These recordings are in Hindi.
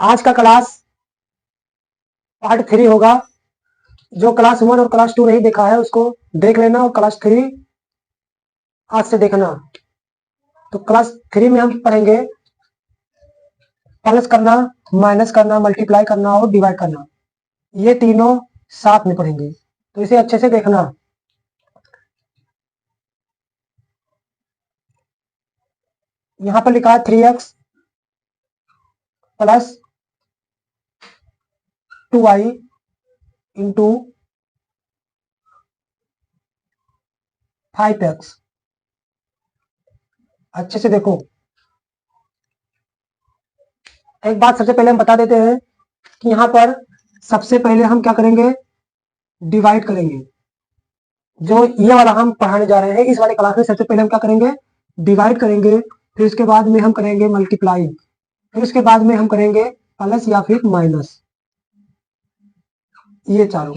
आज का क्लास पार्ट 3 होगा। जो क्लास 1 और क्लास 2 नहीं देखा है उसको देख लेना, और क्लास 3 आज से देखना। तो क्लास 3 में हम पढ़ेंगे प्लस करना, माइनस करना, मल्टीप्लाई करना और डिवाइड करना। ये तीनों साथ में पढ़ेंगे, तो इसे अच्छे से देखना। यहां पर लिखा है 3x plus 2y into 5x। अच्छे से देखो। एक बात सबसे पहले हम बता देते हैं कि यहाँ पर सबसे पहले हम क्या करेंगे, डिवाइड करेंगे। जो ये वाला हम पढ़ाने जा रहे हैं इस वाले क्लास में सबसे पहले हम क्या करेंगे, डिवाइड करेंगे। फिर उसके बाद में हम करेंगे मल्टीप्लाई, फिर उसके बाद में हम करेंगे प्लस या फिर माइनस। ये चारों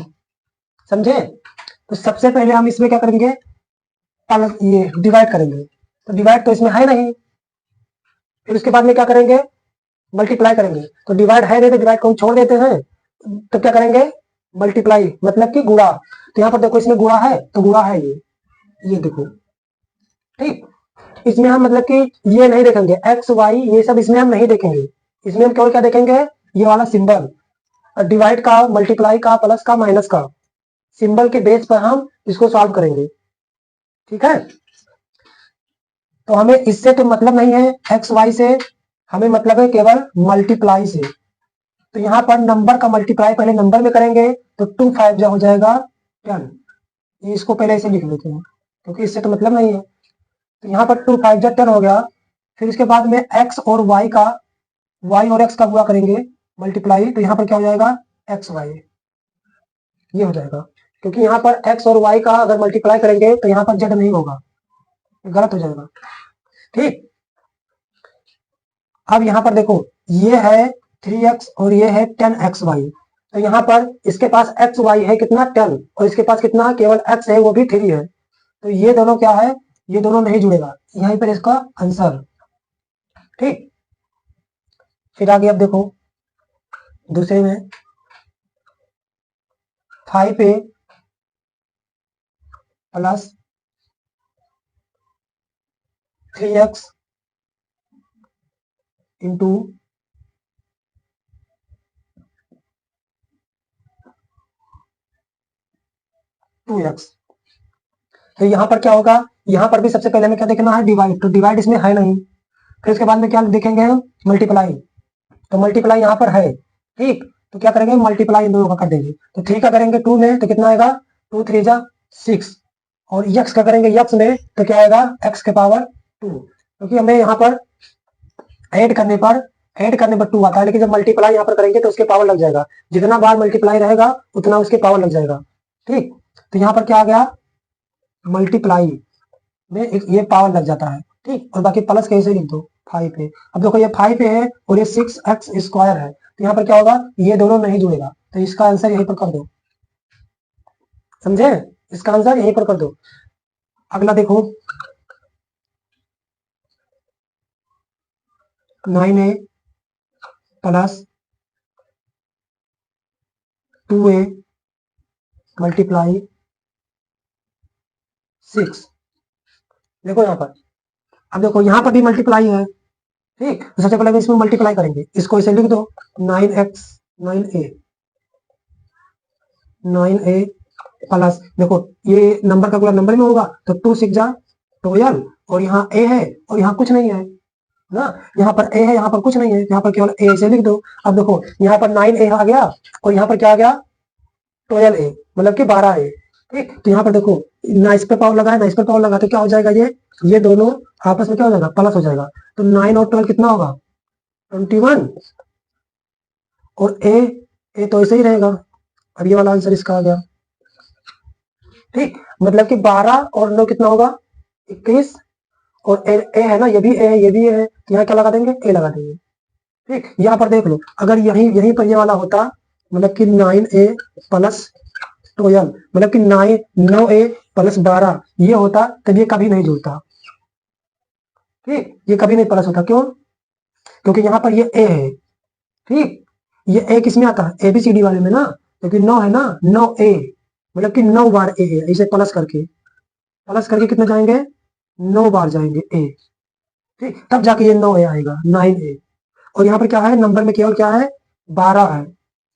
समझे। तो सबसे पहले हम इसमें क्या करेंगे, प्लस ये डिवाइड करेंगे। तो डिवाइड तो इसमें है नहीं, फिर उसके बाद में क्या करेंगे, मल्टीप्लाई करेंगे। तो डिवाइड है नहीं तो डिवाइड को हम छोड़ देते हैं, तो क्या करेंगे, मल्टीप्लाई मतलब कि गुणा। तो यहाँ पर देखो इसमें गुणा है तो गुणा है ये देखो। ठीक, इसमें हम मतलब कि ये नहीं देखेंगे, एक्स वाई ये सब इसमें हम नहीं देखेंगे। इसमें हम केवल क्या देखेंगे, ये वाला सिंबल, डिवाइड का, मल्टीप्लाई का, प्लस का, माइनस का सिंबल के बेस पर हम इसको सॉल्व करेंगे। ठीक है, तो हमें इससे तो मतलब नहीं है एक्स वाई से, हमें मतलब है केवल मल्टीप्लाई से। तो यहाँ पर नंबर का मल्टीप्लाई पहले नंबर में करेंगे तो 2 5 जो हो जाएगा 10। इसको पहले ऐसे लिख लेते हैं क्योंकि इससे तो मतलब नहीं है। तो यहाँ पर 2 5 10 हो गया। फिर उसके बाद में एक्स और वाई का, वाई और एक्स का गुणा करेंगे मल्टीप्लाई। तो यहाँ पर क्या हो जाएगा, एक्स वाई, ये हो जाएगा। क्योंकि यहाँ पर एक्स और वाई का अगर मल्टीप्लाई करेंगे तो यहाँ पर जेड नहीं होगा, गलत हो जाएगा। ठीक, अब यहाँ पर देखो ये है 3x और ये है 10xy। तो यहाँ पर इसके पास एक्स वाई है कितना 10, और इसके पास कितना केवल x है वो भी 3 है। तो ये दोनों क्या है, ये दोनों नहीं जुड़ेगा, यहीं पर इसका आंसर। ठीक, फिर आगे अब देखो दूसरे में 5a plus 3x into 2x। तो यहाँ पर क्या होगा, यहाँ पर भी सबसे पहले हमें क्या देखना है, डिवाइड। तो डिवाइड इसमें है नहीं। फिर उसके बाद में क्या देखेंगे हम, मल्टीप्लाई। तो मल्टीप्लाई यहाँ पर है। ठीक, तो क्या करेंगे, मल्टीप्लाई इन दोनों का कर देंगे। तो 3 का करेंगे 2 में तो कितना आएगा, 2 3 जा 6। और यक्स का करेंगे यक्स में तो क्या आएगा, एक्स के पावर 2। क्योंकि हमें यहाँ पर ऐड करने पर 2 आता है, लेकिन जब मल्टीप्लाई यहाँ पर करेंगे तो उसके पावर लग जाएगा। जितना बार मल्टीप्लाई रहेगा उतना उसके पावर लग जाएगा। ठीक, तो यहाँ पर क्या आ गया, मल्टीप्लाई में ये पावर लग जाता है। ठीक, और बाकी प्लस कैसे लिख दो 5 है। अब देखो ये 5 है और ये 6x स्क्वायर है। तो यहाँ पर क्या होगा, ये दोनों नहीं जुड़ेगा, तो इसका आंसर यहीं पर कर दो। समझे, इसका आंसर यहीं पर कर दो। अगला देखो 9a प्लस 2a मल्टीप्लाई 6। देखो यहाँ पर, अब देखो यहाँ पर भी मल्टीप्लाई है। ठीक, तो सबसे पहले इसमें मल्टीप्लाई करेंगे, इसको इसे लिख दो 9x 9a प्लस, देखो ये नंबर का गुणा नंबर में होगा तो 2 6 जा 12, और यहाँ a है और यहाँ कुछ नहीं है ना, यहाँ पर a है यहाँ पर कुछ नहीं है, यहाँ पर केवल a से लिख दो। अब देखो यहाँ पर 9a आ गया और यहाँ पर क्या आ गया 12a, मतलब कि 12a। ठीक, तो यहाँ पर देखो ना इस पर पावर लगा है ना इस पर पावर लगा, तो क्या हो जाएगा, ये दोनों आपस में क्या हो जाएगा, प्लस हो जाएगा। तो 9 और 12 कितना होगा, 21। और ए तो ऐसे ही रहेगा। अब ये वाला आंसर इसका आ गया। ठीक, मतलब कि 12 और 9 कितना होगा, 21। और ए है ना, ये भी ए है ये भी ए है, तो यहाँ क्या लगा देंगे, ए लगा देंगे। ठीक, यहाँ पर देख लो अगर यहीं यहीं पर ये वाला होता, मतलब कि 9a प्लस 12, मतलब कि 9a प्लस 12 ये होता, तब ये कभी नहीं जुड़ता। ठीक, ये कभी नहीं प्लस होता, क्यों, क्योंकि यहाँ पर ये ए है ठीक, ये ए किसमें आता है, एबीसीडी वाले में ना, क्योंकि 9 है ना, 9 ए, मतलब कि 9 बार ए है, इसे प्लस करके कितने जाएंगे, 9 बार जाएंगे ए, ठीक, तब जाके ये 9 ए आएगा, 9 ए। और यहाँ पर क्या है, नंबर में केवल क्या है, 12 है,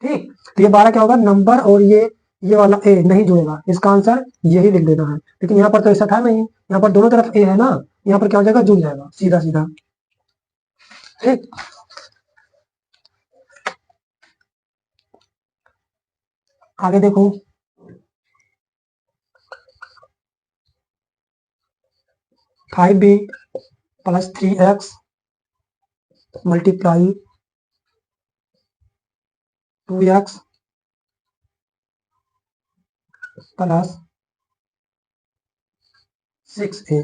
ठीक, तो ये 12 क्या होगा, नंबर और ये वाला ए नहीं जुड़ेगा, इसका आंसर यही लिख देना है। लेकिन यहाँ पर तो ऐसा था नहीं, यहाँ पर दोनों तरफ ए है ना, यहाँ पर क्या हो जाएगा, जुड़ जाएगा सीधा सीधा, ठीक। आगे देखो, 5b plus 3x multiply 2x plus 6a।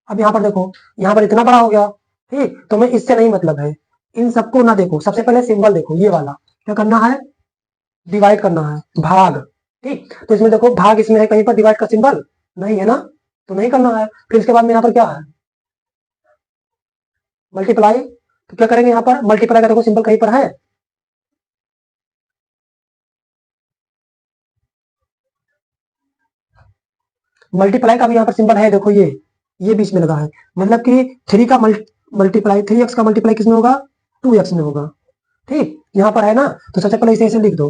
अब यहाँ पर देखो, यहाँ पर इतना बड़ा हो गया, ठीक, तो मैं इससे नहीं मतलब है, इन सबको ना देखो, सबसे पहले सिंबल देखो, ये वाला क्या करना है, डिवाइड करना है, भाग, ठीक, तो इसमें देखो भाग इसमें है, कहीं पर डिवाइड का सिंबल नहीं है ना, तो नहीं करना है। फिर इसके बाद में यहाँ पर क्या है, मल्टीप्लाई, तो क्या करेंगे यहाँ पर, मल्टीप्लाई का देखो सिंबल कहीं पर है, मल्टीप्लाई का भी यहाँ पर सिंबल है, देखो ये बीच में लगा है, मतलब कि 3 का मल्टीप्लाई, 3x का मल्टीप्लाई किसमें होगा, 2x में होगा, ठीक, यहाँ पर है ना, तो सबसे पहले इसे ऐसे लिख दो,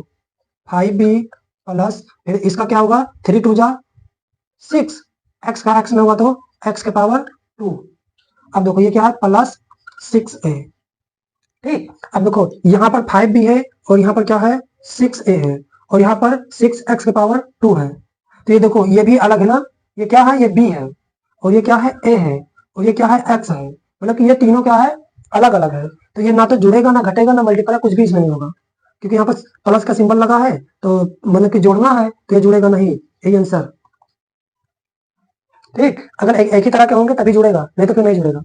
5b प्लस, फिर इसका क्या होगा, 3 2 जा 6, x का x में होगा तो x के पावर 2। अब देखो ये क्या है, प्लस 6a, ठीक, अब देखो यहाँ पर 5b है और यहाँ पर क्या है, 6a है, और यहाँ पर 6x के पावर 2 है, तो ये देखो ये भी अलग है ना, ये क्या है, ये b है, और ये क्या है, a है, और ये क्या है, x है, मतलब कि ये तीनों क्या है, अलग अलग है, तो ये ना तो जुड़ेगा ना घटेगा ना मल्टीप्लाई, कुछ भी इसमें नहीं होगा, क्योंकि यहाँ पर प्लस का सिंबल लगा है, तो मतलब कि जोड़ना है तो ये जुड़ेगा नहीं, यही आंसर, ठीक, अगर एक ही तरह के होंगे तभी जुड़ेगा, नहीं तो फिर नहीं जुड़ेगा।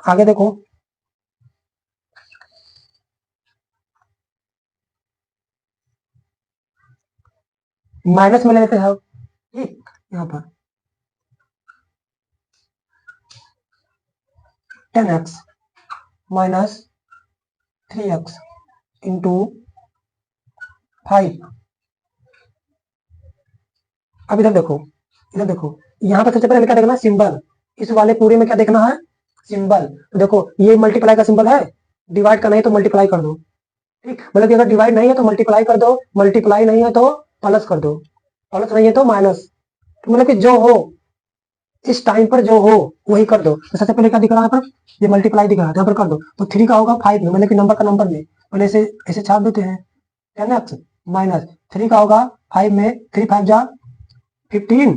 आगे देखो, माइनस में लेते हैं, ठीक, यहाँ पर 10x माइनस 3x इंटू 5। अब इधर देखो, यहाँ पर सबसे पहले क्या देखना है, सिंबल, इस वाले पूरे में क्या देखना है, सिंबल, तो देखो ये मल्टीप्लाई का सिंबल है, डिवाइड का नहीं तो मल्टीप्लाई कर दो, ठीक, मतलब कि अगर डिवाइड नहीं है तो मल्टीप्लाई कर दो, मल्टीप्लाई नहीं है तो प्लस कर दो, प्लस नहीं है तो माइनस, तो मतलब कि जो हो इस टाइम पर जो हो वही कर दो। तो सबसे पहले क्या दिख रहा है, यहाँ पर ये मल्टीप्लाई दिख रहा है, यहाँ पर कर दो, तो 3 का होगा 5 में, मतलब कि नंबर का नंबर में, पहले ऐसे ऐसे छाप देते हैं, 10x माइनस 3 का होगा 5 में, 3 5 जा 15,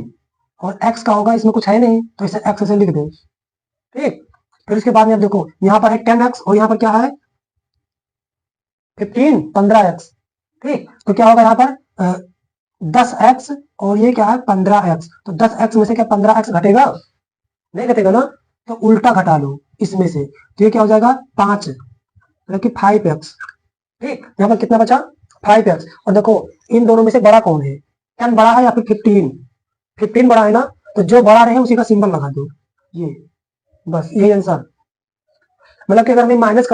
और x का होगा, इसमें कुछ है नहीं तो इसे x से लिख दो, ठीक, फिर उसके बाद में अब देखो यहाँ पर है 10x और यहाँ पर क्या है 15x, ठीक, तो क्या होगा यहाँ पर 10x और ये क्या है 15x, तो 10x में से क्या 15x घटेगा, नहीं घटेगा ना, तो उल्टा घटा लो इसमें से, तो ये क्या हो जाएगा 5, मतलब कि 5x, ठीक, यहाँ पर कितना बचा 5x, और देखो इन दोनों में से बड़ा कौन है, 10 बड़ा है या फिर 15 बड़ा है ना, तो जो बड़ा रहे उसी का सिंबल लगा दो, ये बस यही आंसर, मतलब कि अगर हमें माइनस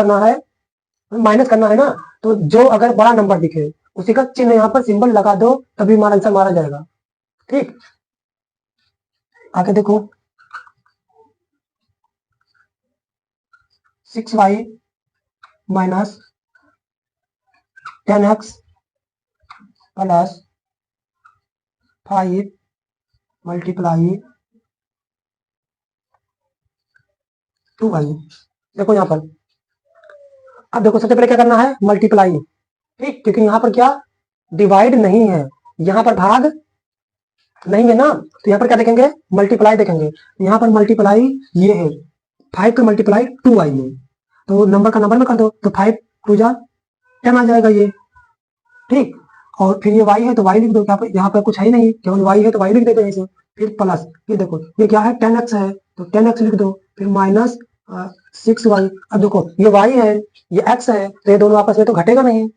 करना है ना, तो जो अगर बड़ा नंबर दिखे उसी का चिन्ह यहाँ पर सिंबल लगा दो, तभी हमारा आंसर मारा जाएगा, ठीक। आगे देखो 6y minus 10x plus 5 multiply 2y। देखो यहाँ पर, अब देखो सबसे पहले क्या करना है, मल्टीप्लाई, ठीक, क्योंकि यहाँ पर क्या डिवाइड नहीं है, यहाँ पर भाग नहीं है ना, तो यहाँ पर क्या देखेंगे, मल्टीप्लाई देखेंगे, यहाँ पर मल्टीप्लाई ये है 5 का मल्टीप्लाई 2y में, तो नंबर का नंबर में कर दो, तो 5 2 जा 10 आ जाएगा ये, ठीक, और फिर ये y है तो y लिख दो, यहाँ पर कुछ है ही नहीं, केवल y है तो y लिख देते हैं इसे, फिर प्लस, ये देखो ये क्या है 10x है तो 10x लिख दो, फिर माइनस 6y, अब देखो ये y है ये x है, तो ये दोनों आपस में तो घटेगा नहीं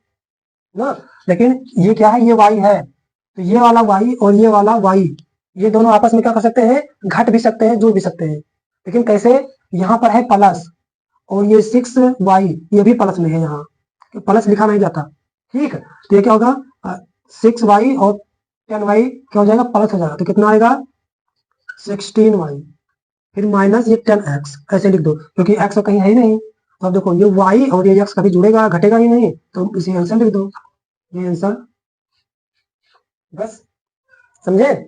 ना, लेकिन ये क्या है, ये y है, तो ये वाला y और ये वाला y, ये दोनों आपस में क्या कर सकते हैं, घट भी सकते हैं, जुड़ भी सकते हैं, लेकिन कैसे, यहाँ पर है प्लस और ये 6y ये भी प्लस में है, यहाँ प्लस लिखा नहीं जाता। ठीक, तो ये क्या होगा 6y और 10y क्या हो जाएगा, प्लस हो जाएगा, तो कितना आएगा 16y, फिर माइनस ये 10x, ऐसे लिख दो क्योंकि x तो कहीं है ही नहीं। तो अब देखो ये y और ये x कभी जुड़ेगा घटेगा ही नहीं, तो इसे आंसर लिख दो, ये आंसर। बस, समझे?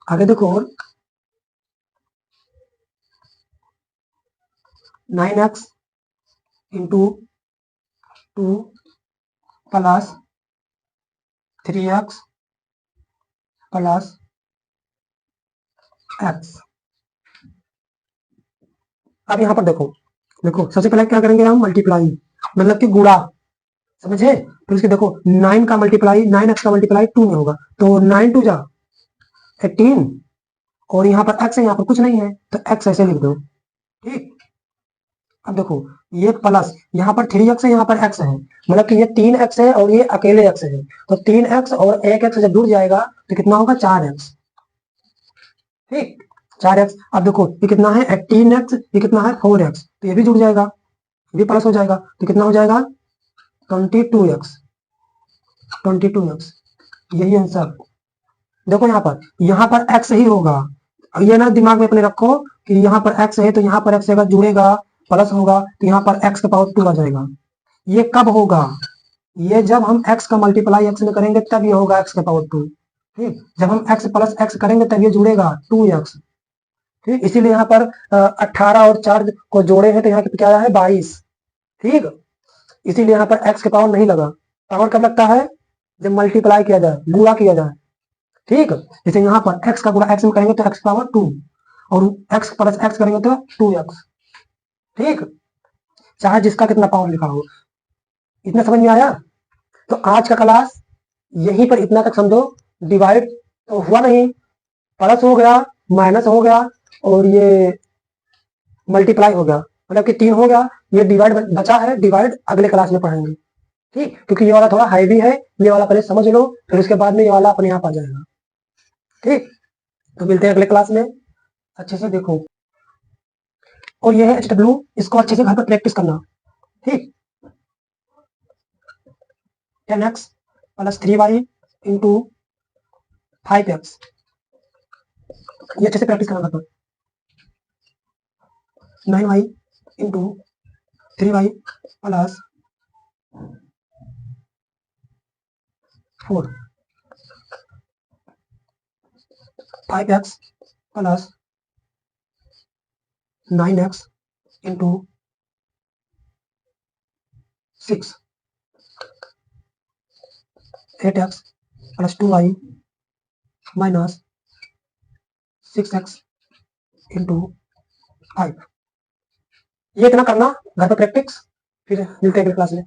आगे देखो, 9x into 2 plus 3x plus x। अब यहाँ पर देखो, देखो सबसे पहले क्या करेंगे हम, मल्टीप्लाई, मतलब कि गुणा, समझे? तो इसके देखो 9 का मल्टीप्लाई, 9x का मल्टीप्लाई 2 में होगा, तो 9 2 जा 18, और यहाँ पर x है, यहाँ पर कुछ नहीं है, तो x ऐसे लिख दो। ठीक, अब देखो ये प्लस, यहाँ पर 3x है, यहाँ पर x है, मतलब कि ये 3x है और ये अकेले x है, तो 3x और 1x जब जुड़ जाएगा तो कितना होगा 4x। ठीक, 4x। अब देखो ये कितना है 18x, ये कितना है 4x, तो ये भी जुड़ जाएगा, ये भी प्लस हो जाएगा, तो कितना हो जाएगा 22x, 22x, यही आंसर। देखो यहाँ पर x ही होगा, ये ना दिमाग में अपने रखो कि यहाँ पर x है, तो यहाँ पर x अगर जुड़ेगा प्लस होगा तो यहाँ पर x का पावर 2 आ जाएगा। ये कब होगा, ये जब हम x का मल्टीप्लाई x में करेंगे तब ये होगा x का पावर 2। ठीक, जब हम x प्लस x करेंगे तब ये जुड़ेगा 2x। ठीक, इसीलिए यहाँ पर 18 और 4 को जोड़े हैं तो यहाँ पे क्या आया है 22। ठीक, इसीलिए यहाँ पर x के पावर नहीं लगा, पावर कब लगता है, जब मल्टीप्लाई किया जाए, गुणा किया जाए। ठीक, जैसे यहाँ पर x का गुणा x में करेंगे तो x पावर 2, और x प्लस x करेंगे तो 2x। ठीक, चाहे जिसका कितना पावर लिखा हो। इतना समझ में आया? तो आज का क्लास यहीं पर इतना तक समझो। डिवाइड तो हुआ नहीं, प्लस हो गया, माइनस हो गया, और ये मल्टीप्लाई हो गया, मतलब कि 3 हो गया। ये डिवाइड बचा है, डिवाइड अगले क्लास में पढ़ेंगे। ठीक, क्योंकि ये वाला थोड़ा हैवी है, ये वाला पहले समझ लो, फिर उसके बाद में ये वाला अपने आप आ जाएगा। ठीक, तो मिलते हैं अगले क्लास में, अच्छे से देखो। और ये है HW, इसको अच्छे से घर पर प्रैक्टिस करना। ठीक, 10x plus 3y into 5x, ये अच्छे से प्रैक्टिस करना घर पर। 9y into 3y plus 4, 5x plus 9x into 6, 8x plus 2y minus 6x into 5। ये इतना करना घर पर प्रैक्टिस, फिर मिलते हैं अगले क्लास में।